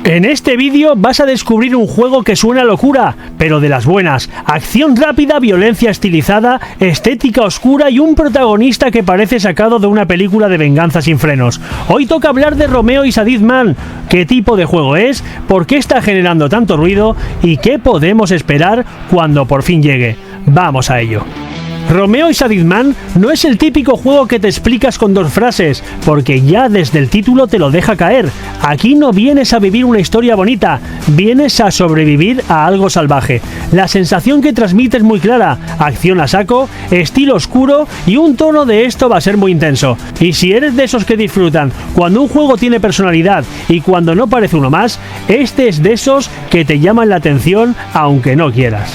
En este vídeo vas a descubrir un juego que suena a locura, pero de las buenas. Acción rápida, violencia estilizada, estética oscura y un protagonista que parece sacado de una película de venganza sin frenos. Hoy toca hablar de Romeo y Sadid Man. ¿Qué tipo de juego es? ¿Por qué está generando tanto ruido? ¿Y qué podemos esperar cuando por fin llegue? Vamos a ello. Romeo y Sadid Man no es el típico juego que te explicas con dos frases, porque ya desde el título te lo deja caer. Aquí no vienes a vivir una historia bonita, vienes a sobrevivir a algo salvaje. La sensación que transmite es muy clara: acción a saco, estilo oscuro y un tono de esto va a ser muy intenso. Y si eres de esos que disfrutan cuando un juego tiene personalidad y cuando no parece uno más, este es de esos que te llaman la atención aunque no quieras.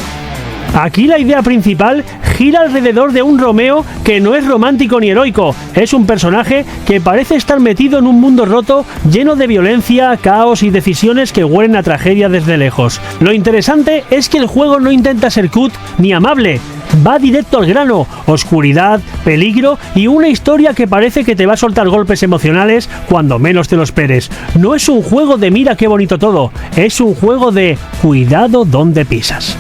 Aquí la idea principal gira alrededor de un Romeo que no es romántico ni heroico, es un personaje que parece estar metido en un mundo roto lleno de violencia, caos y decisiones que huelen a tragedia desde lejos. Lo interesante es que el juego no intenta ser cute ni amable, va directo al grano: oscuridad, peligro y una historia que parece que te va a soltar golpes emocionales cuando menos te lo esperes. No es un juego de mira qué bonito todo, es un juego de cuidado donde pisas.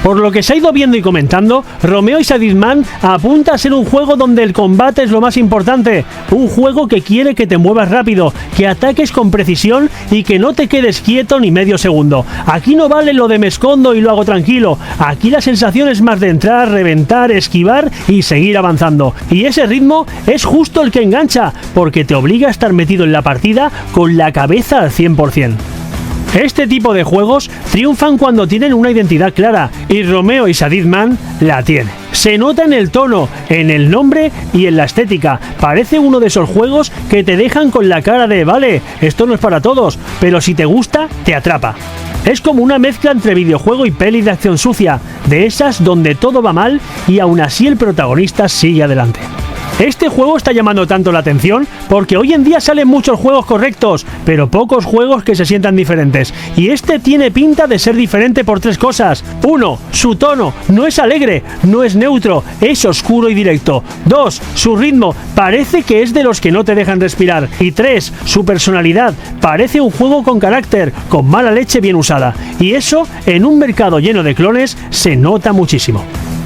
Por lo que se ha ido viendo y comentando, Romeo y Sadid Man apunta a ser un juego donde el combate es lo más importante, un juego que quiere que te muevas rápido, que ataques con precisión y que no te quedes quieto ni medio segundo. Aquí no vale lo de me escondo y lo hago tranquilo, aquí la sensación es más de entrar, reventar, esquivar y seguir avanzando. Y ese ritmo es justo el que engancha, porque te obliga a estar metido en la partida con la cabeza al 100%. Este tipo de juegos triunfan cuando tienen una identidad clara, y Romeo y Sadid Man la tiene. Se nota en el tono, en el nombre y en la estética. Parece uno de esos juegos que te dejan con la cara de vale, esto no es para todos, pero si te gusta, te atrapa. Es como una mezcla entre videojuego y peli de acción sucia, de esas donde todo va mal y aún así el protagonista sigue adelante. Este juego está llamando tanto la atención porque hoy en día salen muchos juegos correctos, pero pocos juegos que se sientan diferentes. Y este tiene pinta de ser diferente por tres cosas. 1. Su tono no es alegre, no es neutro, es oscuro y directo. 2. Su ritmo parece que es de los que no te dejan respirar. Y 3. Su personalidad parece un juego con carácter, con mala leche bien usada. Y eso, en un mercado lleno de clones, se nota muchísimo.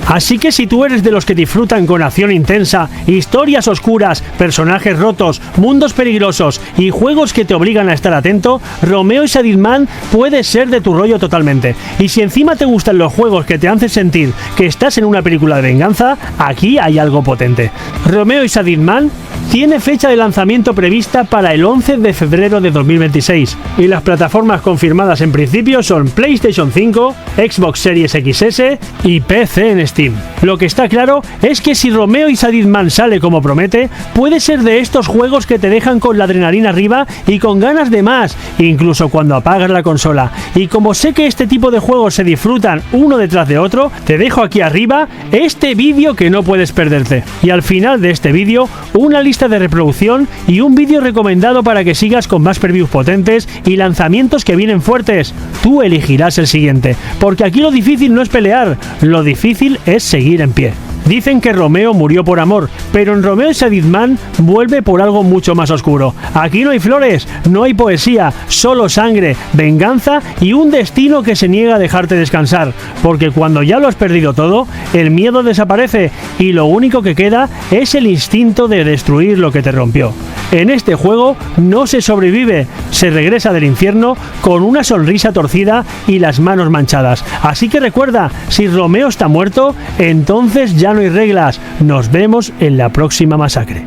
Así que si tú eres de los que disfrutan con acción intensa, historias oscuras, personajes rotos, mundos peligrosos y juegos que te obligan a estar atento, Romeo y Sadid Man puede ser de tu rollo totalmente. Y si encima te gustan los juegos que te hacen sentir que estás en una película de venganza, aquí hay algo potente. Romeo y Sadid Man tiene fecha de lanzamiento prevista para el 11 de febrero de 2026 y las plataformas confirmadas en principio son PlayStation 5, Xbox Series XS y PC en Steam. Lo que está claro es que si Romeo y Sadid Man sale como promete, puede ser de estos juegos que te dejan con la adrenalina arriba y con ganas de más, incluso cuando apagas la consola. Y como sé que este tipo de juegos se disfrutan uno detrás de otro, te dejo aquí arriba este vídeo que no puedes perderte. Y al final de este vídeo, una lista de reproducción y un vídeo recomendado para que sigas con más previews potentes y lanzamientos que vienen fuertes. Tú elegirás el siguiente, porque aquí lo difícil no es pelear, lo difícil es seguir en pie. Dicen que Romeo murió por amor, pero en Romeo y Sadid Man vuelve por algo mucho más oscuro. Aquí no hay flores, no hay poesía, solo sangre, venganza y un destino que se niega a dejarte descansar, porque cuando ya lo has perdido todo, el miedo desaparece y lo único que queda es el instinto de destruir lo que te rompió. En este juego no se sobrevive, se regresa del infierno con una sonrisa torcida y las manos manchadas. Así que recuerda, si Romeo está muerto, entonces ya no hay reglas. Nos vemos en la próxima masacre.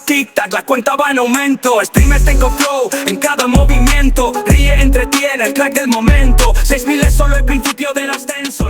Tic tac, la cuenta va en aumento. Streamer tengo flow en cada movimiento. Ríe, entretiene, el crack del momento. 6000 es solo el principio del ascenso.